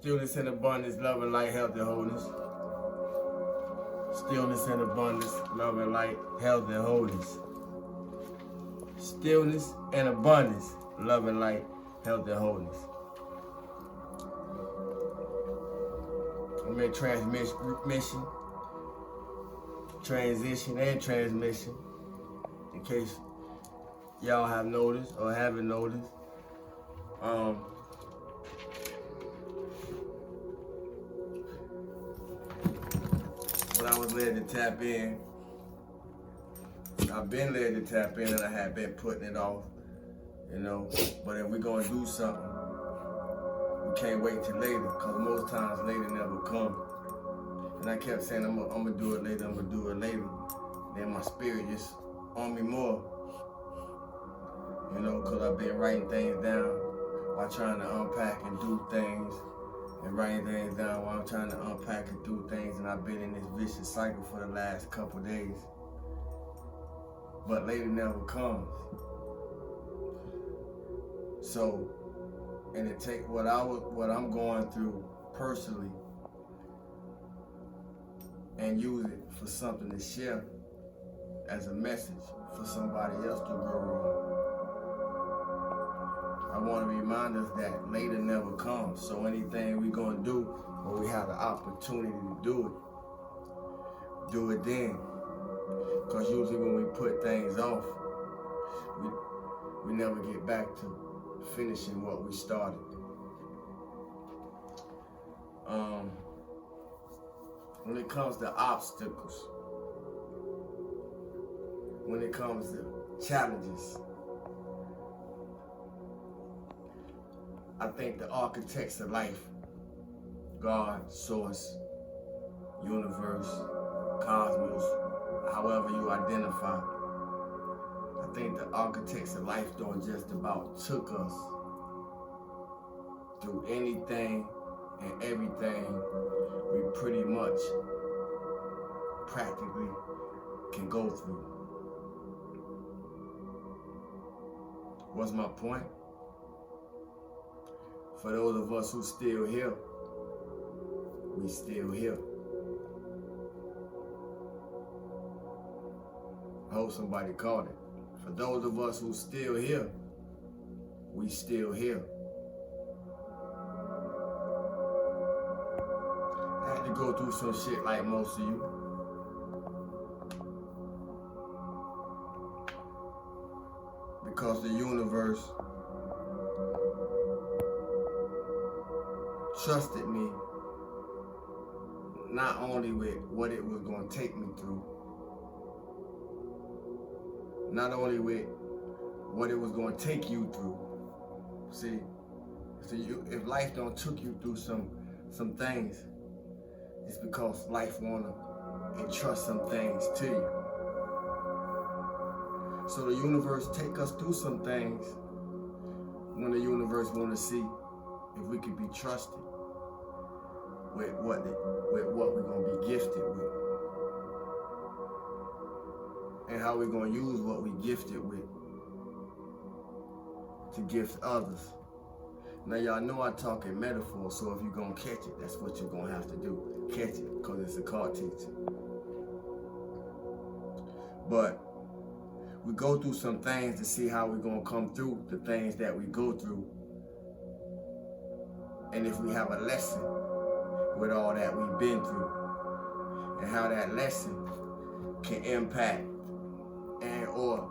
Stillness and abundance, love and light, health and wholeness. Stillness and abundance, love and light, health and wholeness. Stillness and abundance, love and light, health and wholeness. I'm in transition and transmission, in case y'all have noticed or haven't noticed. But I was led to tap in. I've been led to tap in, and I have been putting it off, you know. But if we're gonna do something, we can't wait till later, because most times later never come. And I kept saying, I'm gonna do it later, I'm gonna do it later. Then my spirit just on me more, you know, because I've been writing things down while trying to unpack and do things, and writing things down while I'm trying to unpack and do things, and I've been in this vicious cycle for the last couple days. But later never comes. So, and it take what I'm going through personally and use it for something to share as a message for somebody else to grow on. I want to remind us that later never comes. So anything we're going to do when we have the opportunity to do it then. Because usually when we put things off, we never get back to finishing what we started. When it comes to obstacles, when it comes to challenges, I think the architects of life, God, source, universe, cosmos, however you identify, I think the architects of life don't just about took us through anything and everything we pretty much practically can go through. What's my point? For those of us who still here, we still here. I hope somebody caught it. For those of us who still here, we still here. I had to go through some shit like most of you. Because the universe trusted me not only with what it was going to take me through, not only with what it was going to take you through. See, if life don't took you through some things, it's because life want to entrust some things to you. So the universe take us through some things when the universe want to see if we could be trusted with what we're going to be gifted with. And how we're going to use what we gifted with to gift others. Now y'all know I talk in metaphors, so if you're going to catch it, that's what you're going to have to do. Catch it, because it's a card teacher. But we go through some things to see how we're going to come through the things that we go through. And if we have a lesson with all that we've been through, and how that lesson can impact and or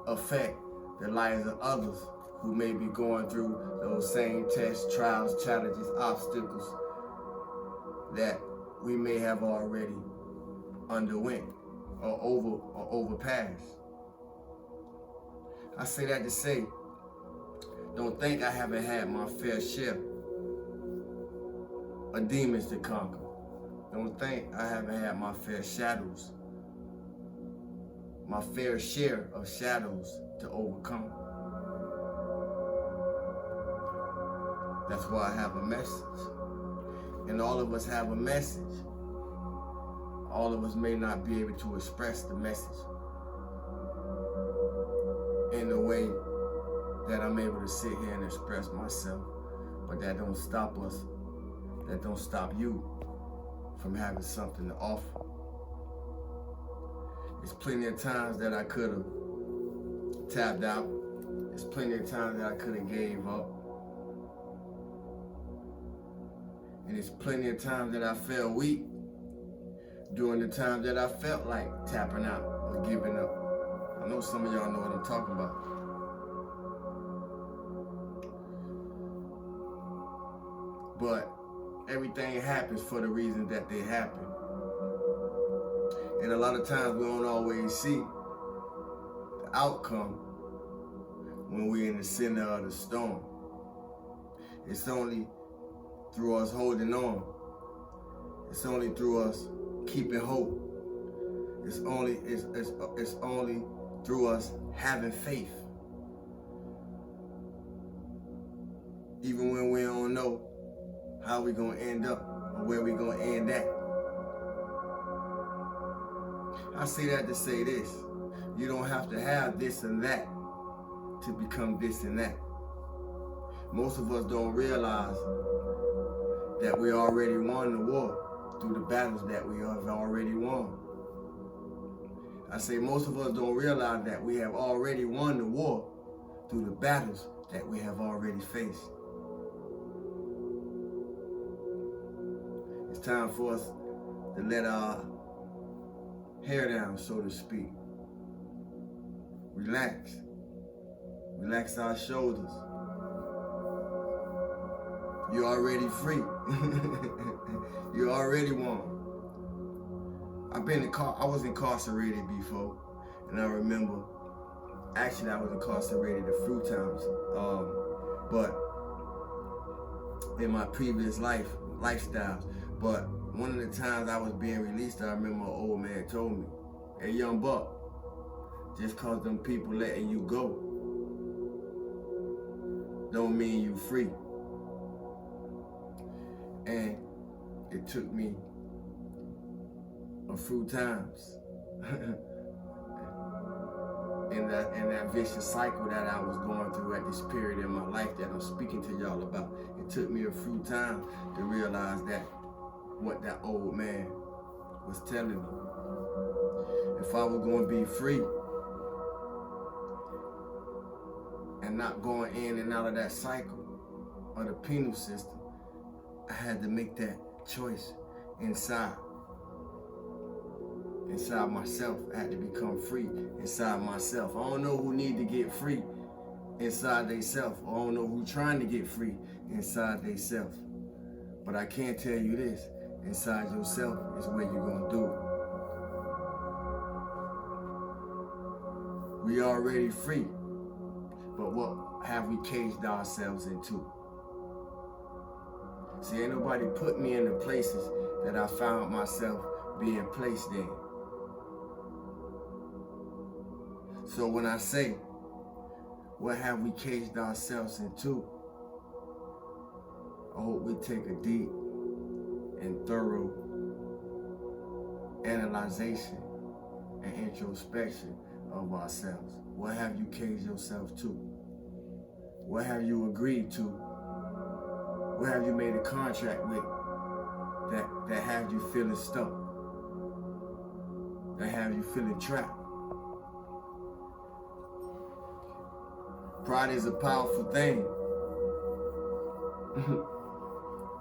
affect the lives of others who may be going through those same tests, trials, challenges, obstacles that we may have already underwent or overpassed. I say that to say, don't think I haven't had my fair share of demons to conquer. Don't think I haven't had my fair shadows, my fair share of shadows to overcome. That's why I have a message. And all of us have a message. All of us may not be able to express the message in the way that I'm able to sit here and express myself, but that don't stop us that don't stop you from having something to offer. There's plenty of times that I could have tapped out. There's plenty of times that I could have gave up. And there's plenty of times that I felt weak during the times that I felt like tapping out or giving up. I know some of y'all know what I'm talking about. But everything happens for the reason that they happen. And a lot of times we don't always see the outcome when we're in the center of the storm. It's only through us holding on. It's only through us keeping hope. It's only through us having faith. Even when we don't know how we're gonna end up or where we're gonna end at. I say that to say this. You don't have to have this and that to become this and that. Most of us don't realize that we already won the war through the battles that we have already won. I say most of us don't realize that we have already won the war through the battles that we have already faced. It's time for us to let our hair down, so to speak. Relax. Relax our shoulders. You're already free. You already won. I was incarcerated before, and I remember, actually I was incarcerated a few times, but in my previous lifestyles. But one of the times I was being released, I remember an old man told me, "Hey, young buck, just cause them people letting you go don't mean you free." And it took me a few times in that vicious cycle that I was going through at this period in my life that I'm speaking to y'all about. It took me a few times to realize that what that old man was telling me. If I was going to be free and not going in and out of that cycle of the penal system, I had to make that choice inside myself. I had to become free inside myself. I don't know who need to get free inside theyself. I don't know who trying to get free inside theyself. But I can tell you this, inside yourself is where you're gonna do it. We already free, but what have we caged ourselves into? See, ain't nobody put me in the places that I found myself being placed in. So when I say, what have we caged ourselves into? I hope we take a deep and thorough analyzation and introspection of ourselves. What have you caged yourself to? What have you agreed to? What have you made a contract with that have you feeling stuck? That have you feeling trapped? Pride is a powerful thing.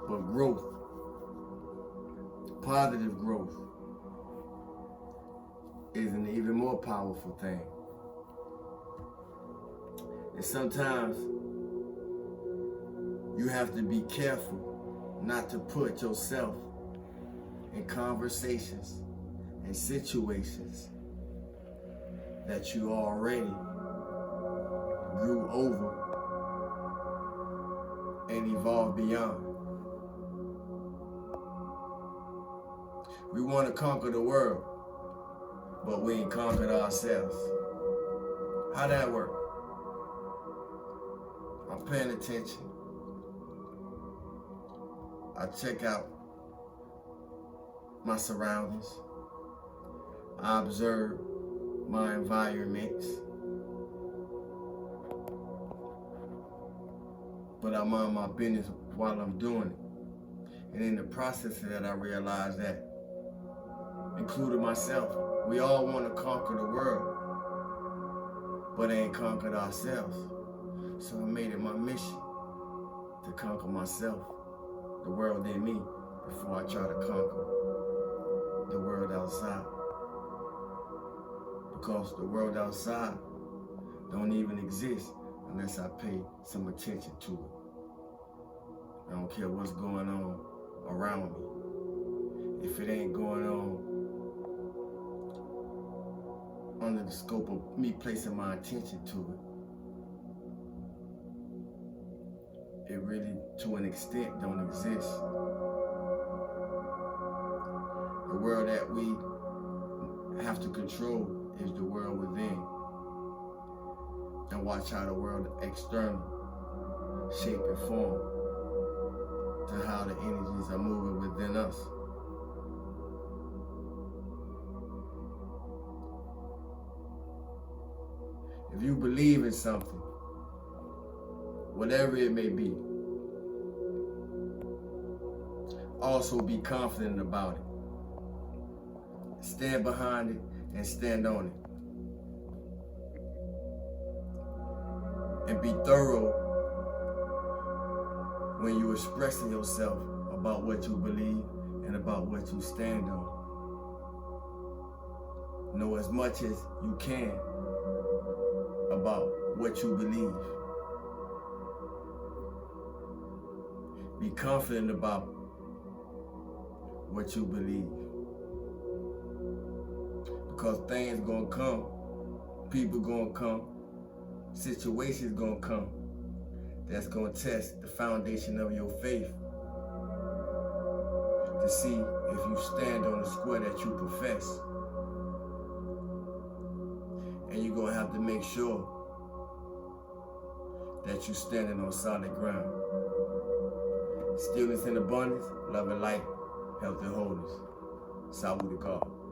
But growth, positive growth, is an even more powerful thing. And sometimes you have to be careful not to put yourself in conversations and situations that you already grew over and evolved beyond. We want to conquer the world, but we ain't conquered ourselves. How that work? I'm paying attention. I check out my surroundings. I observe my environments. But I mind my business while I'm doing it. And in the process of that, I realized that, including myself, we all want to conquer the world, but ain't conquered ourselves. So I made it my mission to conquer myself, the world in me, before I try to conquer the world outside. Because the world outside don't even exist unless I pay some attention to it. I don't care what's going on around me. If it ain't going on under the scope of me placing my attention to it, it really, to an extent, don't exist. The world that we have to control is the world within. And watch how the world external shape and form to how the energies are moving within us. If you believe in something, whatever it may be, also be confident about it. Stand behind it and stand on it. And be thorough when you're expressing yourself about what you believe and about what you stand on. Know as much as you can about what you believe. Be confident about what you believe. Because things gonna come, people gonna come, situations gonna come that's gonna test the foundation of your faith to see if you stand on the square that you profess. And you're gonna have to make sure that you're standing on solid ground. Stillness in abundance, love and light, health and wholeness. Salute to God.